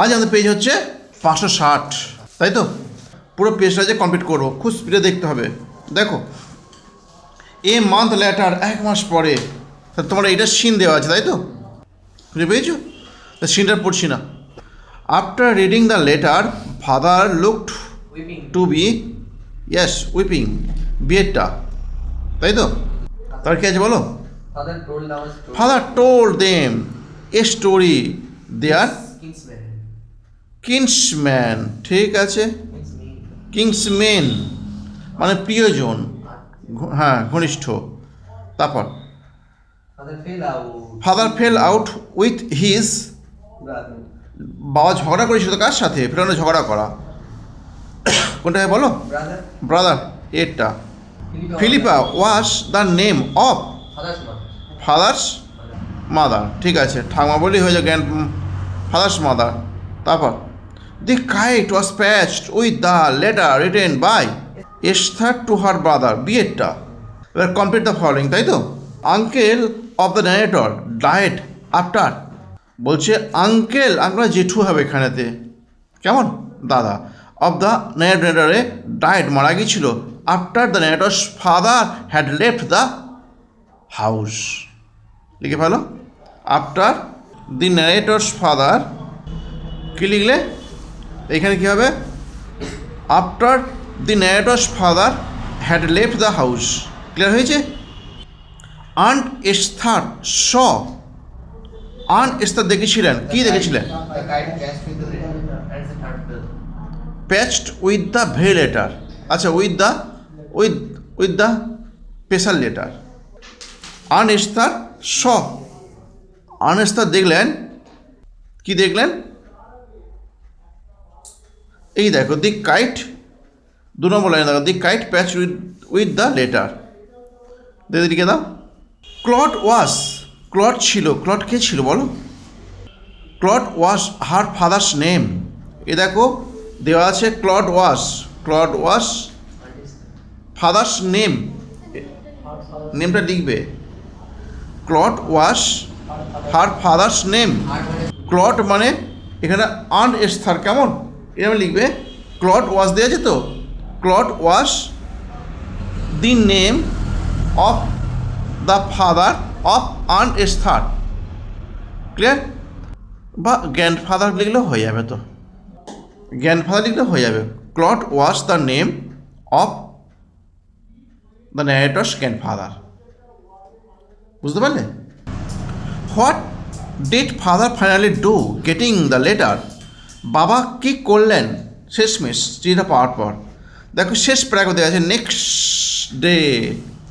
আজ আমাদের পেজ হচ্ছে 560, তাই তো? পুরো পেজটা যে কমপ্লিট করবো, খুব স্পিডে দেখতে হবে। দেখো, এ মান্থ লেটার, 1 মাস পরে। তা তোমার এইটা সিন দেওয়া আছে, তাই তো? বুঝে পেয়েছো? তা সিনটা পড়ছি না। After reading the letter father looked to be, yes, weeping, বিয়েরটা, তাই তো? তার কি আছে বলো? Father told them a story their kinsman, ঠিক আছে, কিংসম্যান মানে প্রিয়জন, হ্যাঁ, ঘনিষ্ঠ। তারপর father fell out with his, বাবা ঝগড়া করেছিল তো কার সাথে? ফেরানো ঝগড়া করা, কোনটা বলো? ব্রাদার, এরটা। Philippa was the name of father's mother, ঠিক আছে, ঠাকুমা বলি হয়ে যায় গ্র্যান্ড ফাদার্স মাদার। তারপর the kite was patched with the letter written by Esther to her brother, বিয়েরটা। এবার কমপ্লিট দ্য ফলোয়িং, তাই তো? Uncle of the narrator died after, বলছে আঙ্কেল, আঙ্কেল জেঠু হবে এখানেতে, কেমন? দাদা। অফ দ্য ন্যারেটরে ডায়েড, মারা গিয়েছিল, after the narrator's father had left the house. লিখে ফেলো, আফটার দি ন্যারেটরস ফাদার, কী লিখলে এখানে কী হবে? After the narrator's father had left the house. Clear হয়েছে? Aunt Esther saw, aunt Esther দেখেছিলেন, কি দেখেছিলেন? প্যাচড উইথ দ্য ভে লেটার, আচ্ছা, with the special letter. Aunt Esther saw, aunt Esther দেখলেন, কি দেখলেন? এই দেখো, দি কাইট, 2 নম্বর লাইনে দেখো, দি kite patch with the letter, দিকে দাও। ক্লড ওয়াস, ক্লড ছিল, ক্লড কে ছিল বলো? ক্লড ওয়াস হার ফাদার্স নেম, এ দেখো দেওয়া আছে ক্লড ওয়াস, ক্লড ওয়াস ফাদার্স নেম, নেমটা লিখবে। ক্লড ওয়াস হার ফাদার্স নেম, ক্লড মানে এখানে আন এস্থার, কেমন? এরকম লিখবে, ক্লড ওয়াস দেওয়া আছে তো, Claude was the name of the father of aunt Esther. Clear? বা গ্র্যান্ডফাদার লিখলেও হয়ে যাবে, তো গ্র্যান্ডফাদার লিখলেও হয়ে যাবে। Claude was the name of the narrator's grandfather. বুঝতে পারলে? What did father finally do getting the letter, বাবা কি করলেন শেষমেশ চিঠিটা পাওয়ার পর? দেখো শেষ প্যারাগ্রাফ দেওয়া আছে নেক্সট ডে,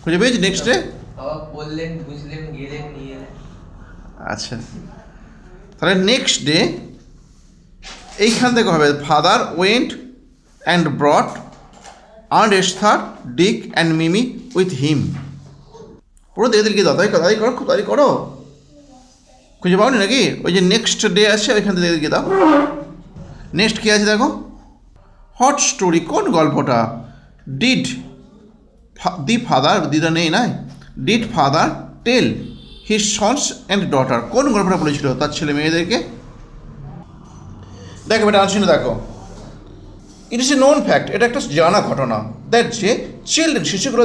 খুঁজে পেয়েছি? নেক্সট ডে, আচ্ছা, তাহলে নেক্সট ডে এইখান থেকে হবে father went and brought aunt Esther, Dick and Mimi with him. পুরো দেখে দিকে দাও, তাই করো, খুব তাই করো, খুঁজে পাওনি নাকি? ওই যে নেক্সট ডে আছে ওইখান থেকে দেখে দাও। নেক্সট কী আছে দেখো, হট স্টোরি, কোন গল্পটা? ডিড দি ফাদার, দিদা নেই নাই, did father tell his sons and daughter, কোন গল্পটা বলেছিল তার ছেলে মেয়েদেরকে? দেখো এটা আনছিনে, দেখো, ইট ইস এ নোন ফ্যাক্ট, এটা একটা জানা ঘটনা, দ্যাট যে চিলড্রেন, শিশুগুলো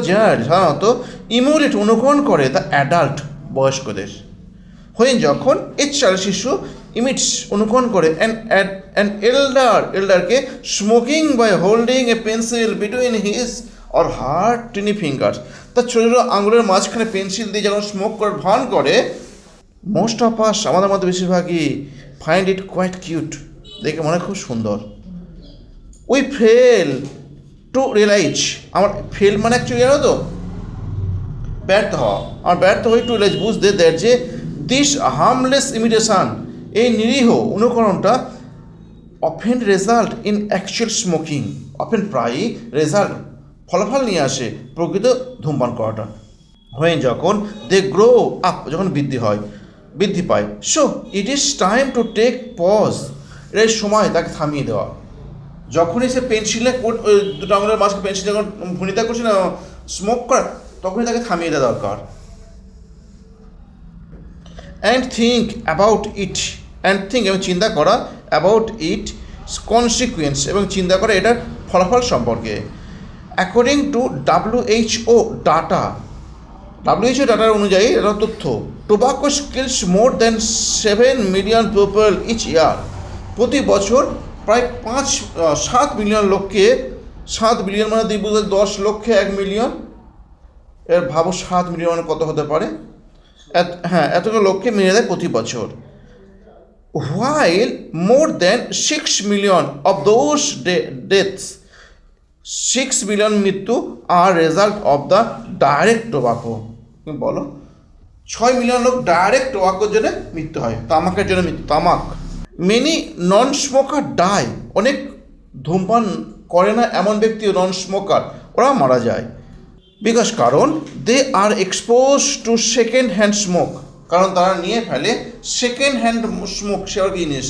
সাধারণত ইমুলেট, অনুকরণ করে দ্য অ্যাডাল্ট, বয়স্কদের। হইন যখন শিশু ইমিটস, অনুকরণ করে অ্যান এল্ডারকে smoking by holding a pencil between his or her tiny fingers, তার ছোটো ছোটো আঙুলের মাঝখানে পেন্সিল দিয়ে যখন স্মোক করার ভান করে, মোস্ট অফ আস, আমাদের মধ্যে বেশিরভাগই, ফাইন্ড ইট কোয়াইট কিউট, দেখে মনে খুব সুন্দর। উই ফেল টু রিয়েলাইজ, আমার ফেল মানে অ্যাকচুয়ালি জানো তো ব্যর্থ হওয়া, আমার ব্যর্থ হই টু রিয়েলাইজ, বুঝতে দেয় যে দিস হার্মলেস ইমিটেশন, এই নিরীহ অনুকরণটা, often result in actual smoking, often প্রায়ই রেজাল্ট, ফলাফল নিয়ে আসে প্রকৃত ধূমপান করাটা। হয়ে যখন দে গ্রো আপ, যখন বৃদ্ধি পায়, so it is time to take pause, এর সময় তাকে থামিয়ে দেওয়া। যখনই সে পেন্সিলে, 2 আঙুলের মাঝে পেন্সিল যখন ভূমিতা করছে না স্মোক করা, তখনই তাকে থামিয়ে দেওয়া দরকার। And think about it, and think এবং চিন্তা করা অ্যাবাউট ইট কনসিকুয়েন্স এবং চিন্তা করা এটার ফলাফল সম্পর্কে। According to WHO data, WHO ডাটার অনুযায়ী এটা তথ্য, tobacco kills more than 7 million people each year, প্রতি বছর প্রায় 7 মিলিয়ন লোককে, 7 বিলিয়ন মানে 10 লক্ষে 1 মিলিয়ন, এর ভাবো 7 মিলিয়ন মানে কত হতে পারে, হ্যাঁ এতগুলো লোককে মেরে দেয় প্রতি বছর। while more than 6 million of those deaths, 6 million মৃত্যু আর result of the direct tobacco. তুমি বলো 6 মিলিয়ন লোক ডাইরেক্ট টোবাকোর জন্য মৃত্যু হয়, তামাকের জন্য মৃত্যু, তামাক। মেনি নন স্মোকার ডাই, অনেক ধূমপান করে না এমন ব্যক্তি নন স্মোকার ওরা মারা যায়। বিকজ কারণ they are expose to second hand smoke, কারণ তারা নিয়ে ফেলে সেকেন্ড হ্যান্ড স্মোক, সে আর জিনিস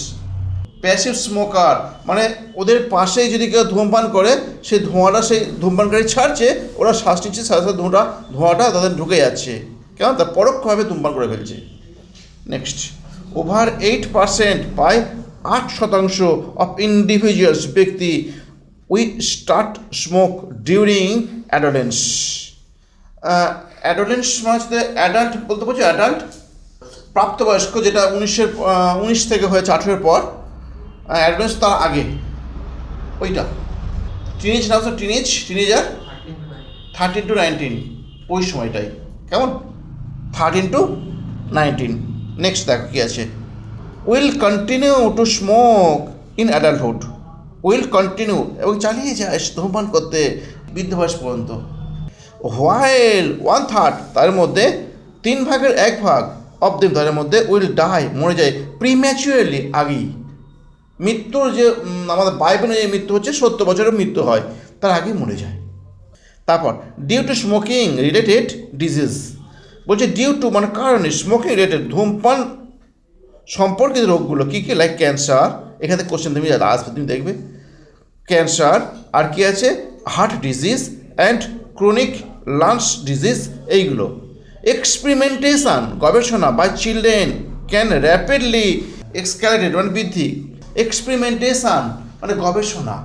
প্যাসিভ স্মোকার, মানে ওদের পাশেই যদি কেউ ধূমপান করে সেই ধোঁয়াটা সেই ধূমপানকারী ছাড়ছে, ওরা শ্বাস নিচ্ছে, সাথে সাথে ধোঁয়াটা তাদের ঢুকে যাচ্ছে, কেন তার পরোক্ষভাবে ধূমপান করে ফেলছে। নেক্সট, ওভার 8% প্রায় 8% অফ ইন্ডিভিজুয়ালস ব্যক্তি উই স্টার্ট স্মোক ডিউরিং অ্যাডোলেন্স। অ্যাডোলেন্স মানে অ্যাডাল্ট বলতে বলছি, অ্যাডাল্ট প্রাপ্তবয়স্ক, যেটা 19 থেকে হয়েছে 18 পর, অ্যাডোলেন্স তার আগে ওইটা টিনেজ নাম, টিনেজার 13 to 19 ওই সময়টাই, কেমন 13 to 19। নেক্সট দেখো কী আছে, will continue to smoke in adulthood, will continue এবং চালিয়ে যায় ধূমপান করতে বৃদ্ধ বয়স পর্যন্ত। হোয়াইল 1/3 তার মধ্যে 1/3 অফ দেম তাদের মধ্যে উইল ডাই মরে যায় প্রিম্যাচুয়ারলি, আগেই। মৃত্যুর যে আমাদের বাইবেলে যে মৃত্যু হচ্ছে 70 বছরের মৃত্যু হয়, তার আগেই মরে যায়। তারপর due to smoking related disease, বলছে ডিউ টু মানে কারণে, স্মোকিং রিলেটেড ধূমপান সম্পর্কিত রোগগুলো কী কী, লাইক ক্যান্সার, এখানে কোশ্চেন তুমি আসবে তুমি দেখবে, ক্যান্সার আর কি আছে, heart disease and chronic lungs disease, এইগুলো। এক্সপেরিমেন্টেশন গবেষণা by children can rapidly escalated মানে বৃদ্ধি, এক্সপেরিমেন্টেশন মানে গবেষণা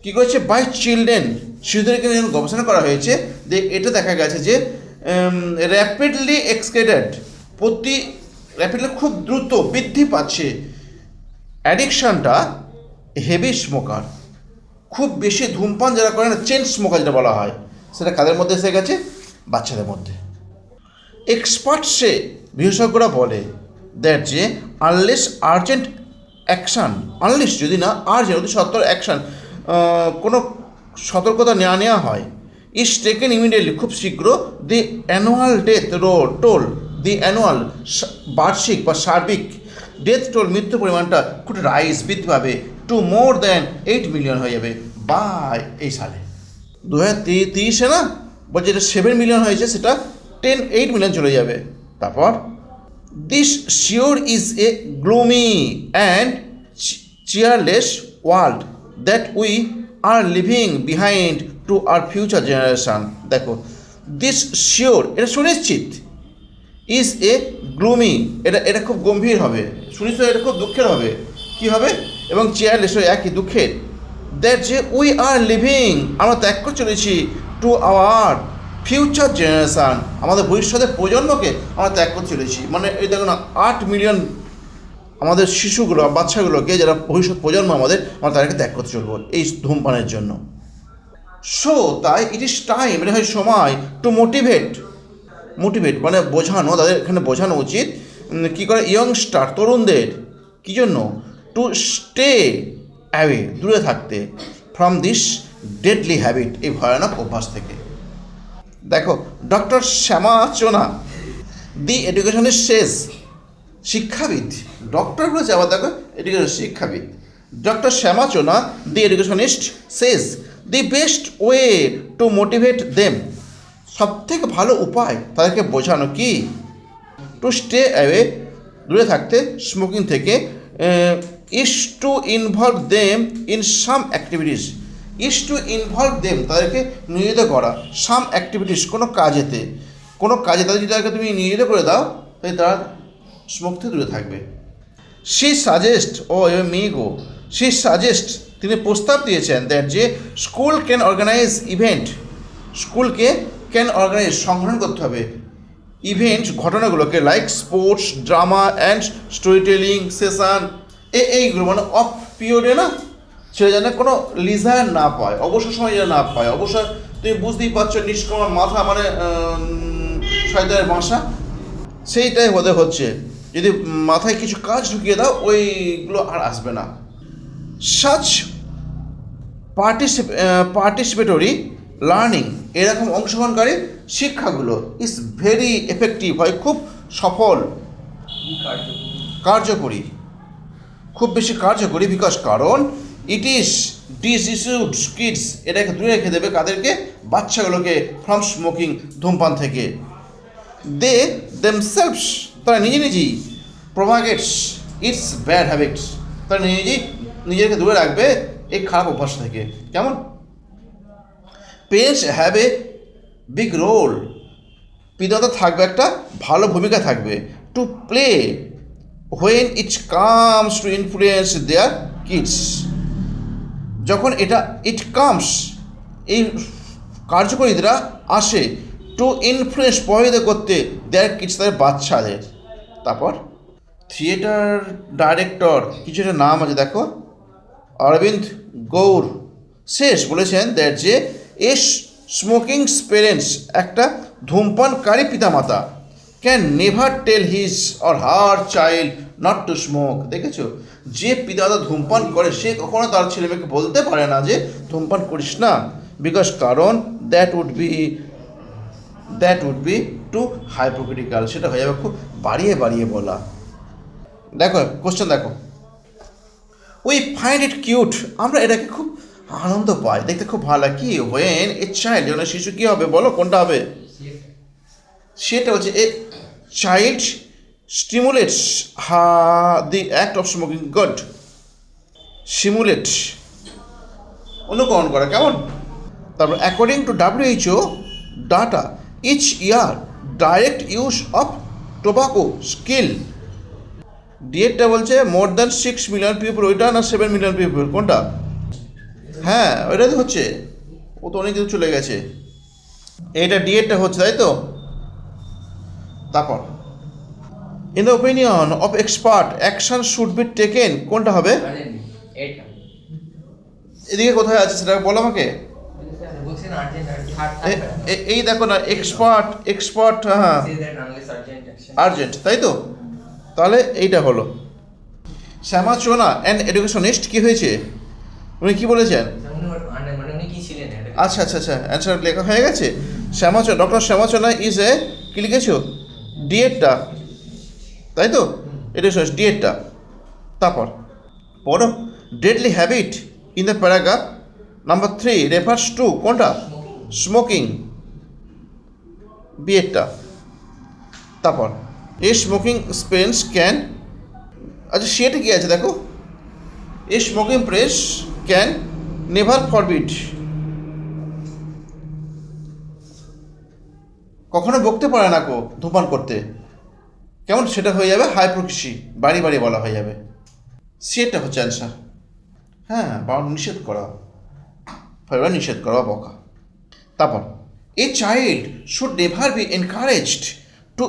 কী করেছে, বাই চিলড্রেন শিশুদেরকে যখন গবেষণা করা হয়েছে, যে এটা দেখা গেছে যে র্যাপিডলি এক্সক্যালেটেড, র্যাপিডলি খুব দ্রুত বৃদ্ধি পাচ্ছে অ্যাডিকশানটা হেভি স্মোকার, খুব বেশি ধূমপান যারা করে না, চেন স্মোকার যেটা বলা হয়, সেটা কাদের মধ্যে এসে গেছে, বাচ্চাদের মধ্যে। এক্সপার্টসে বিশেষজ্ঞরা বলে দ্যাট যে আনলেস আর্জেন্ট অ্যাকশান, আনলেস যদি না আর্জেন্ট যদি সত্তর অ্যাকশান কোনো সতর্কতা নেওয়া হয়, ইজ টেকেন ইমিডিয়েটলি খুব শীঘ্র, দি অ্যানুয়াল ডেথ টোল, দি অ্যানুয়াল বার্ষিক বা সার্বিক ডেথ টোল মৃত্যু পরিমাণটা খুব রাইজ বৃদ্ধি পাবে টু মোর দ্যান 8 মিলিয়ন হয়ে যাবে বাই এই সালে 2030 না বলছে, যেটা 7 মিলিয়ন হয়েছে সেটা 8 মিলিয়ন চলে যাবে। তারপর this sure is a gloomy and cheerless world that we are living behind to our future generation. দেখো দিস শিওর এটা সুনিশ্চিত, ইজ এ গ্লুমি এটা খুব গম্ভীর হবে, সুনিশ্চিত এটা খুব দুঃখের হবে, কী হবে, এবং চেয়ারলেস একই দুঃখের, দ্যাট যে উই আর লিভিং আমরা ত্যাগ করে চলেছি টু আওয়ার ফিউচার জেনারেশান আমাদের ভবিষ্যতের প্রজন্মকে আমরা ত্যাগ করে চলেছি। মানে এই দেখো না 8 মিলিয়ন আমাদের শিশুগুলো বাচ্চাগুলোকে যারা ভবিষ্যৎ প্রজন্ম আমরা তাদেরকে ত্যাগ করতে চলবো এই ধূমপানের জন্য। সো তাই ইট ইজ টাইম, এটা হয় সময় টু মোটিভেট মানে বোঝানো, তাদের এখানে বোঝানো উচিত কী করে ইয়ংস্টার তরুণদের, কী জন্য, টু স্টে অ্যাওয়ে দূরে থাকতে ফ্রম দিস ডেডলি হ্যাবিট এই ভয়ানক অভ্যাস থেকে। দেখো ডক্টর শ্যামাচোনা দি এডুকেশনের শেষ শিক্ষাবিদ, ডক্টর বলেছে আবার দেখো এডুকেশন শিক্ষাবিদ, ডক্টর শ্যামাচোনা the educationist says the best way to motivate them, সবথেকে ভালো উপায় তাদেরকে বোঝানো কি, টু স্টে অ্যাওয়ে দূরে থাকতে স্মোকিং থেকে, is two involve them in some activities, is two involve them তাদেরকে নিয়োজিত করা, সাম অ্যাক্টিভিটিস কোনো কাজে তাদের যদি তাদেরকে তুমি নিয়োজিত করে দাও তাহলে তারা স্মোক থেকে দূরে থাকবে। শি সাজেস্ট ও এবার মি গো শি সাজেস্ট তিনি প্রস্তাব দিয়েছেন দ্যাট যে স্কুল ক্যান অর্গানাইজ ইভেন্ট স্কুলকে ক্যান অর্গানাইজ সংগঠন করতে হবে ইভেন্ট ঘটনাগুলোকে like sports drama and story telling session এইগুলো মানে অফ পিরিয়ডে না সে যেন কোনো লিজার না পায় অবসর সময় যেন না পায় অবসর তুমি বুঝতেই পারছো নিষ্কর্মার মাথা মানে শয়তানের বাসা সেইটাই হতে হচ্ছে যদি মাথায় কিছু কাজ ঢুকিয়ে দাও ওইগুলো আর আসবে না সাচ পার্টিসিপেটরি লার্নিং এরকম অংশগ্রহণকারী শিক্ষাগুলো ইজ ভেরি এফেক্টিভ হয় খুব সফল কার্যকরী খুব বেশি কার্যকরী বিকজ কারণ ইট ইজ ডিসিউড কিডস এটাকে দূরে রেখে দেবে কাদেরকে বাচ্চাগুলোকে ফ্রম স্মোকিং ধূমপান থেকে দে দেমসেলভস তারা নিজেই প্রভাগেটস ইটস ব্যাড হ্যাবিটস তারা নিজেকে দূরে রাখবে এই খারাপ অভ্যাস থেকে কেমন parents have a big role পিতামাতা থাকবে একটা ভালো ভূমিকা থাকবে to play when it's comes to influence their kids যখন ইট কামস এই কার্যকরীরা আসে টু ইনফ্লুয়েন্স প্রভাবিত করতে দেয়ার কিডস তাদের বাচ্চাদের তারপর থিয়েটার ডাইরেক্টর কিছুটা নাম আছে দেখো অরবিন্দ গৌর শেষ বলেছেন দ্যাট যে স্মোকিং প্যারেন্টস একটা ধূমপানকারী পিতামাতা can never tell his or her child not to smoke দেখেছো যে পিতামাতা ধূমপান করে সে কখনো তার ছেলেমেয়েকে বলতে পারে না যে ধূমপান করিস না বিকজ কারণ দ্যাট উড বি টু হাইপোক্রিটিক্যাল সেটা হয়ে যাবে খুব বাড়িয়ে বাড়িয়ে বলা দেখো কোশ্চেন দেখো উই ফাইন্ড ইট কিউট আমরা এটাকে খুব আনন্দ পাই দেখতে খুব ভালো কি হোয়েন এ চাইল্ড যেন শিশু কী হবে বলো কোনটা হবে সেটা হচ্ছে a child stimulates the act of smoking good simulate অনুকরণ করা কেমন তারপর according to WHO data each year direct use of tobacco স্কিল ডিএটটা বলছে মোর দ্যান 6 মিলিয়ন পিপল ওইটা না 7 মিলিয়ন পিপল কোনটা হ্যাঁ ওইটা তো হচ্ছে ও তো অনেক কিছু চলে গেছে এইটা ডিএটটা হচ্ছে তাই তো তারপর in the opinion of expert action should be taken কোনটা হবে এদিকে কোথায় আছে সেটা বলো আমাকে এই দেখো না এক্সপার্ট হ্যাঁ আর্জেন্ট তাই তো তাহলে এইটা হলো শ্যামাচোনা অ্যান্ড এডুকেশনিস্ট কি হয়েছে উনি কি বলেছেন আচ্ছা অ্যান্সার লেখা হয়ে গেছে ডক্টর শ্যামাচোনা ইজ এ কি লিখেছো ডিএডটা তাই তো এডুকেশনিস্ট ডিএডটা তারপর পড়ো deadly habit in the paragraph number 3 refers to কোনটা স্মোকিং বিএডটা তারপর এই স্মোকিং স্পেন্স ক্যান আচ্ছা সেটা কি আছে দেখো এই smoking press can never forbid কখনো বকতে পারে না কো ধূমপান করতে কেমন সেটা হয়ে যাবে হাইপোক্রিসি বাড়ি বাড়ি বলা হয়ে যাবে সেটা হচ্ছে অ্যান্সার হ্যাঁ নিষেধ করা বকা তারপর a child should never be encouraged to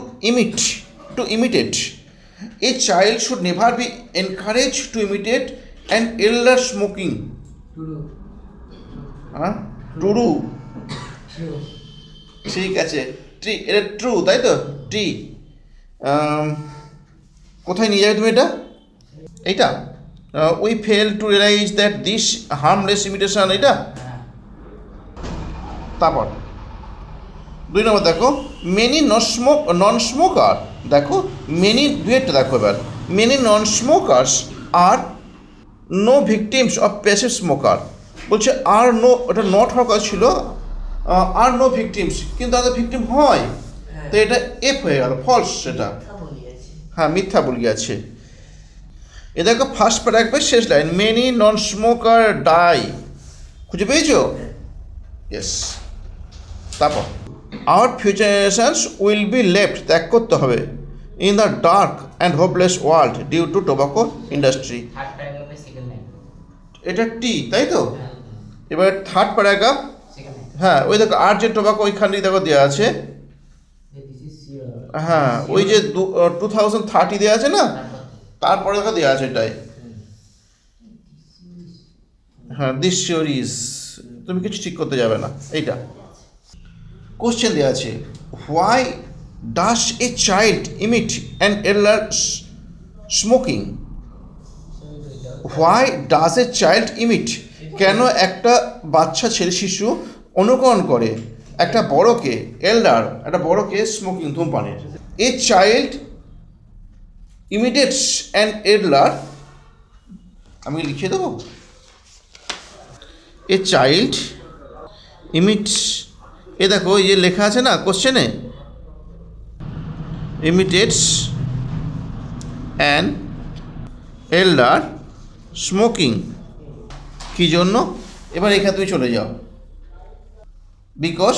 imitate a child should never be encouraged to imitate an elder smoking true ঠিক আছে এটা ট্রু তাই তো টি কোথায় নিয়ে যাবে তুমি এইটা we fail to realize that this harmless imitation এটা তারপর 2 নম্বর দেখো মেনি নন স্মোকার দেখো মেনি দুয়েরটা দেখো এবার many non smokers are no victims of passive smoker বলছে আর নো ওটা নট হওয়ার কথা ছিল আর নো ভিকটিমস কিন্তু তাদের ভিকটিম হয় তো এটা এফ হয়ে গেল ফলস সেটা হ্যাঁ মিথ্যা বলে গেছে এ দেখো ফার্স্ট প্যারাগ্রাফের শেষ line many non smoker die খুঁজে পেয়েছো ইয়েস তারপর our future generations will be left ত্যাগ করতে হবে in the dark and hopeless world due to tobacco industry. Third প্যারাগ্রাফে সেকেন্ড লাইন। এটা টি, তাই তো? এবার থার্ড প্যারাগ্রাফ, সেকেন্ড লাইন। হ্যাঁ ওই দেখো আর যে টোবাকো ওইখানে দেখো দেওয়া আছে, হ্যাঁ ওই যে 2030 দেওয়া আছে না, তারপরে দেখো দেওয়া আছে এটাই, হ্যাঁ দিস সিরিজ, তুমি কিছু ঠিক করতে যাবে না। এইটা কোশ্চেন দেওয়া আছে, why does a child emit an এল্ডার smoking? Why does a child emit, কেন একটা বাচ্চা ছেলে শিশু অনুকরণ করে একটা বড়কে, এল্ডার একটা বড়কে স্মোকিং ধূমপানের। এ চাইল্ড ইমিটেটস অ্যান এল্ডার, আমি লিখে দেবো, এ চাইল্ড ইমিটস, এ দেখো এই যে লেখা আছে না কোশ্চেনে, ইমিটেটস অ্যান এল্ডার স্মোকিং, কী জন্য? এবার এখানে তুমি চলে যাও, because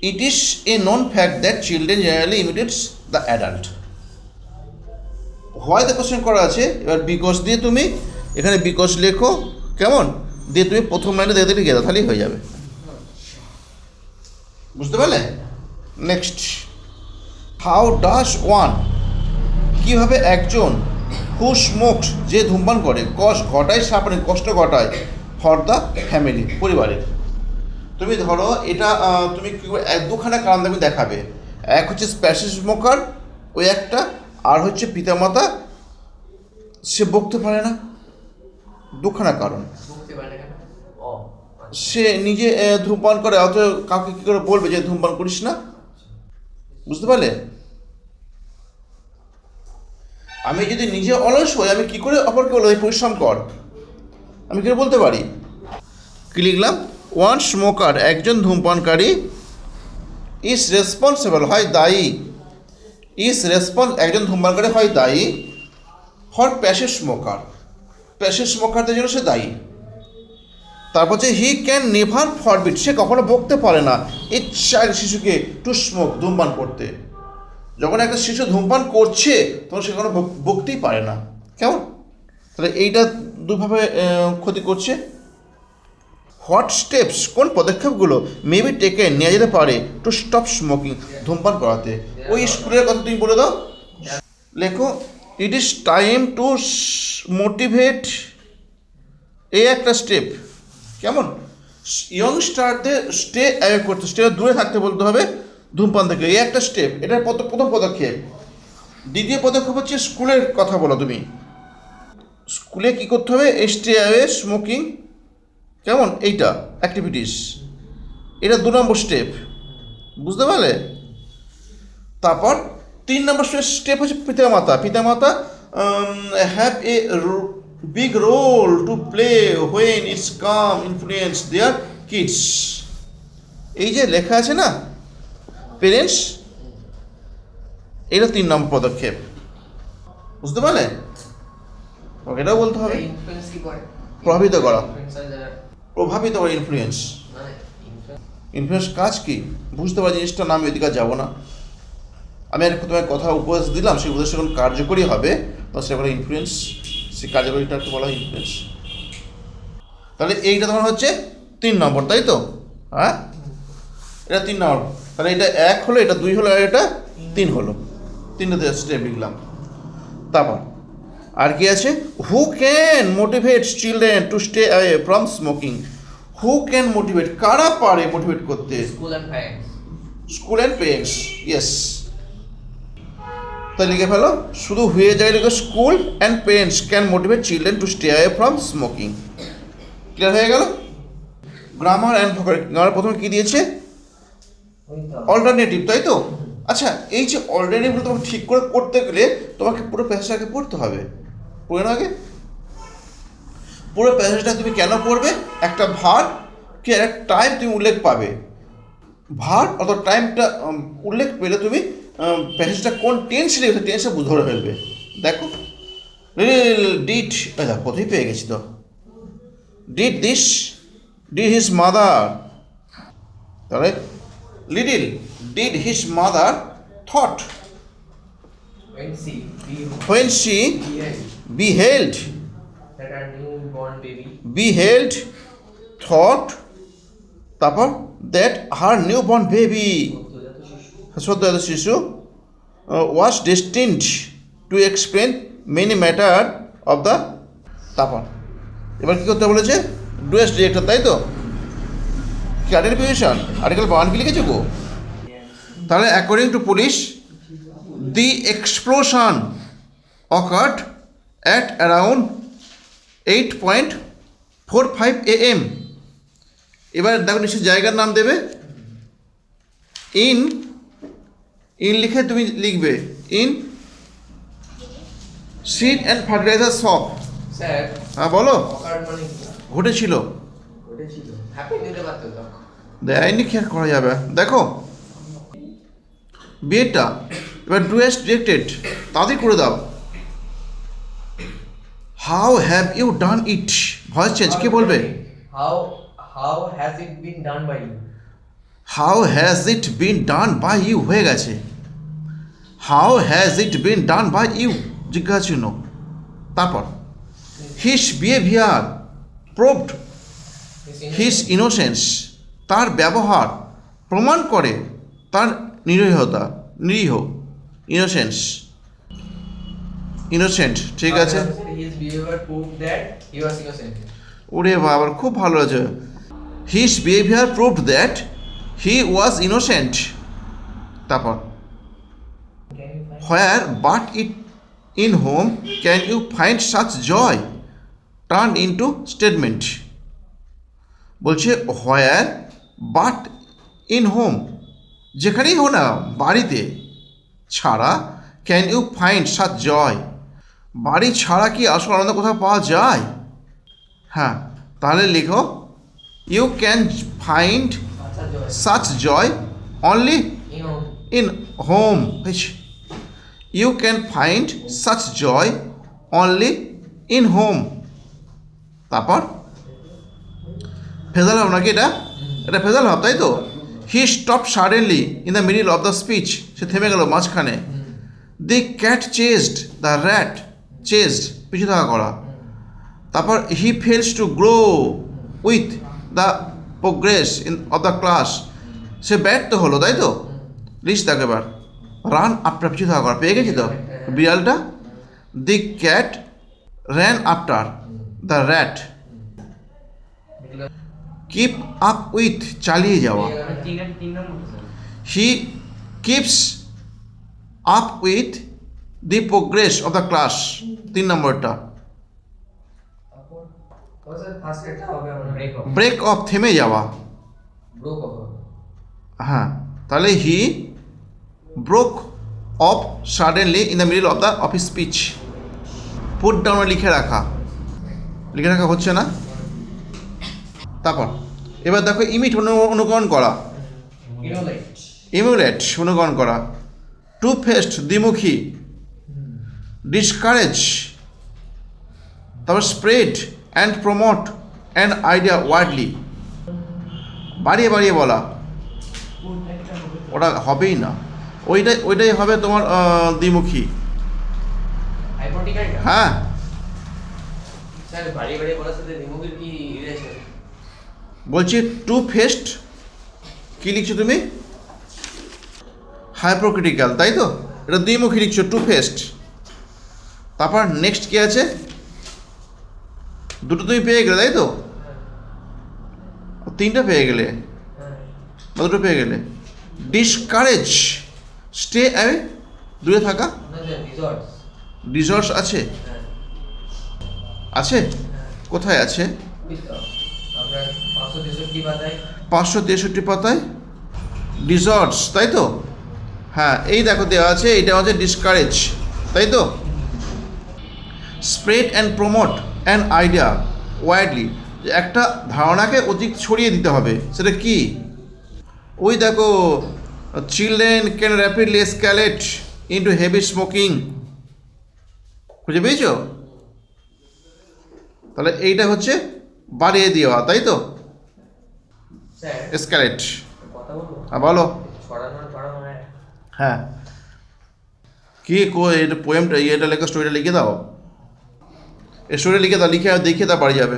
it is a non fact that children generally imitates the adult. Why the question করা আছে, এবার বিকজ দিয়ে তুমি এখানে বিকজ লেখো, কেমন, দিয়ে তুমি প্রথম লাইনে দেখে দেখে গেলে তাহলেই হয়ে যাবে, বুঝতে পারলে? নেক্সট, হাউ ডাস ওয়ান, কীভাবে একজন, হু স্মোকস, যে ধূমপান করে, ঘটায় সাফারিং, কষ্ট ঘটায়, ফর দ্য ফ্যামিলি, পরিবারের। তুমি ধরো এটা তুমি কী করে দুখানা কারণ তুমি দেখাবে, এক হচ্ছে প্যাসিভ স্মোকার ওই একটা, আর হচ্ছে পিতামাতা সে বকতে পারে না, দুখানা কারণ। সে নিজে ধূমপান করে, অত কাউকে কী করে বলবে যে ধূমপান করিস না, বুঝতে পারলে? আমি যদি নিজে অলস হই, আমি কী করে অপরকে বলবো পরিশ্রম কর, আমি কী করে বলতে পারি? কী লিখলাম, ওয়ান স্মোকার, একজন ধূমপানকারী, ইজ রেসপন্সিবল, হয় দায়ী, একজন ধূমপানকারী হয় দায়ী, ফর প্যাসিভ স্মোকার, প্যাসিভ স্মোকারদের জন্য সে দায়ী। তারপর হচ্ছে হি ক্যান নেভার ফরবিড, সে কখনো বকতে পারে না এই চাইল্ড, শিশুকে, টু স্মোক, ধূমপান করতে। যখন একটা শিশু ধূমপান করছে তখন সে কখনো বকতেই পারে না, কেমন? তাহলে এইটা দুভাবে ক্ষতি করছে। হোয়াট স্টেপস, কোন পদক্ষেপগুলো মেবি টেকেন, নেওয়া যেতে পারে, টু স্টপ স্মোকিং, ধূমপান করাতে? ওই স্কুলের কথা তুমি বলে দাও, লেখো, ইট ইজ টাইম টু মোটিভেট, এই একটা স্টেপ, কেমন, ইয়ংস্টারদের স্টে অ্যাওয়ে করতে, স্টে দূরে থাকতে বলতে হবে ধূমপান থেকে, এই একটা স্টেপ, এটার প্রথম পদক্ষেপ। দ্বিতীয় পদক্ষেপ হচ্ছে স্কুলের কথা বলো তুমি, স্কুলে কী করতে হবে, স্টে অ্যাওয়ে স্মোকিং, কেমন, এইটা অ্যাক্টিভিটিস, এটা 2 নম্বর স্টেপ, বুঝতে পারলে? তারপর 3 নম্বর স্টেপ হচ্ছে পিতামাতা have a big role to play when it's come influence their kids. এই যে লেখা আছে না পেরেন্টস, এটা 3 নম্বর পদক্ষেপ, বুঝতে পারলে? এটাও বলতে হবে, প্রভাবিত করা, ইনফ্লুয়েন্স, ইনফ্লুয়েন্স কাজ কি বুঝতে পারা জিনিসটা না, আমি ওইদিকে যাবো না, আমি আর তোমার কথা উপদেশ দিলাম, সেই উপদেশ যখন কার্যকরী হবে তখন সে বলে ইনফ্লুয়েন্স, সেই কার্যকরীটা একটু বলা হয় ইনফ্লুয়েন্স। তাহলে এইটা তোমার হচ্ছে 3 নম্বর, তাই তো? হ্যাঁ, এটা 3 নম্বর, তাহলে এটা 1 হলো, এটা 2 হলো, আর এটা 3 হলো, 3টা স্টেপ লিখলাম। তারপর আর কি আছে, who can motivate children to stay away from smoking, who can motivate, কারা পারে মোটিভেট করতে? School and parents, yes. তাই লিখে ফেলো, শুধু হয়ে যায় লিখে, school and parents can motivate children to stay away from smoking. Clear হয়ে গেল? গ্রামার অ্যান্ড ভোকাবুলারি, গ্রামার প্রথমে কী দিয়েছে, অল্টারনেটিভ, তাই তো? আচ্ছা, এই যে অল্টারনেটিভগুলো তোমাকে ঠিক করে করতে গেলে তোমাকে পুরো প্যাসেজটাকে পড়তে হবে, পড়ে না আগে পুরো প্যাসেজটা তুমি কেন পড়বে, একটা ভার কি একটা টাইম তুমি উল্লেখ পাবে, ভার অত টাইমটা উল্লেখ পেলে তুমি প্যাসেজটা কোন টেন্স লেগেছে টেন্সটা ধরে ফেলবে। দেখো, ডিড, কোথায় পেয়ে গেছি তো, did this, did his mother, তাহলে little, did his mother thought, when she beheld that are newborn baby. beheld thought তারপর that her newborn baby সদ্যজাত শিশু was destined to explain many matter of the তারপর এবার কি করতে বলেছে ডুয়েস্ট director তাই তো কি আইডেন্টিফিকেশন আর্টিকেল 1 কি লিখেছে গো তাহলে according to police the explosion occurred at around 8:45 AM এবার দেখো নিশ্চয় জায়গার নাম দেবে ইন লিখে তুমি লিখবে in seed and fertiliser shop sir হ্যাঁ বলো অকার মানে কি? ঘটেছিল ঘটেছিল হ্যাপি দিতে পারতো তো। দেয়নি কি আর করা যাবে দেখো বিয়েটা এবার ডুয়েস্ট ডিরেক্টেড তাদের করে দাও how have you done it voice change কে বলবে How has it been done by you? How has it been done by you হয়ে গেছে how has it been done by you জিজ্ঞাসা চিহ্ন তারপর his behaviour proved his innocence তার ব্যবহার প্রমাণ করে তার নিরীহ ইনোসেন্স ইনোসেন্ট ঠিক আছে His behavior proved that he was innocent. ওরে বাবার খুব ভালো আছে his behaviour proved that he was innocent তারপর Can you find? Where but it in home can you find such joy turn into statement বলছে where but in home যেখানেই হো না বাড়িতে ছাড়া ক্যান ইউ ফাইন্ড সাচ জয় বাড়ি ছাড়া কি আসল আনন্দ কোথাও পাওয়া যায় হ্যাঁ তাহলে লিখো ইউ ক্যান ফাইন্ড আচ্ছা joy. Such joy only You know, in home which you can find such joy only in home তারপর ফেজাল ভাব নাকি এটা ফেজাল ভাব তাই তো he stop suddenly in the middle of the speech সে থেমে গেল মাঝখানে the cat chased the rat chased পিছু থাকা করা তারপর he fails to grow with the progress in of the class সে ব্যর্থ হলো তাই তো লিস্ট দেখো এবার রান আফটার পিছু থাকা করা পেয়ে গেছি তো বিড়ালটা the cat ran after the rat keep up with চালিয়ে যাওয়া তিন number sir he keeps up with the progress of the class 3 নম্বরটা was it first এটা হবে আমরা ব্রেক অফ ব্রেক অফ থেমে যাওয়া ব্রোক হবে। হ্যাঁ তাহলে হি broke of suddenly in the middle of the of speech put ডাউনে লিখে রাখা হচ্ছে না তারপর এবার দেখো ইমিট অনুকরণ করা Emulate. ইমুলেট অনুকরণ করা টু ফেস্ট দ্বিমুখী ডিসকারেজ তারপর spread and promote an idea worldly বাড়িয়ে বাড়িয়ে বলা ওটা হবেই না ওইটাই হবে তোমার দ্বিমুখী Hypothetical. হ্যাঁ স্যার বাড়ি বাড়ি বলার সাথে রিমুভের কি রিলেশন? বলছি টু ফেস্ট কী লিখছো তুমি হাইপোক্রিটিক্যাল তাই তো এটা দ্বিমুখী লিখছো টু ফেস্ট তারপর নেক্সট কি আছে দুটো তুমি পেয়ে গেলে তাই তো তিনটা পেয়ে গেলে হ্যাঁ। বা দুটো পেয়ে গেলে ডিসকারেজ স্টে অ্যাওয়ে দূরে থাকা না স্যার রিসর্টস। রিসর্টস আছে হ্যাঁ। আছে কোথায় আছে আমরা 563 পাতায় 563 পাতায় রিসর্টস তাই তো হ্যাঁ এই দেখো দেওয়া আছে এটা হচ্ছে ডিসকারেজ তাই তো spread and promote an idea widely একটা ধারণাকে অধিক ছড়িয়ে দিতে হবে সেটা কি ওই দেখো children can rapidly escalate into heavy smoking খুঁজে পেয়েছো তাহলে এইটা হচ্ছে বাড়িয়ে দেওয়া তাই তো স্যার এসক্যালেট কথা বলবো হ্যাঁ বলো ছড়ানো হ্যাঁ এটা পোয়েমটা এটা লেখা স্টোরিটা লিখে দাও, এই স্টোরি লিখে দাও, লিখে দেখিয়ে তা বাড়ি যাবে।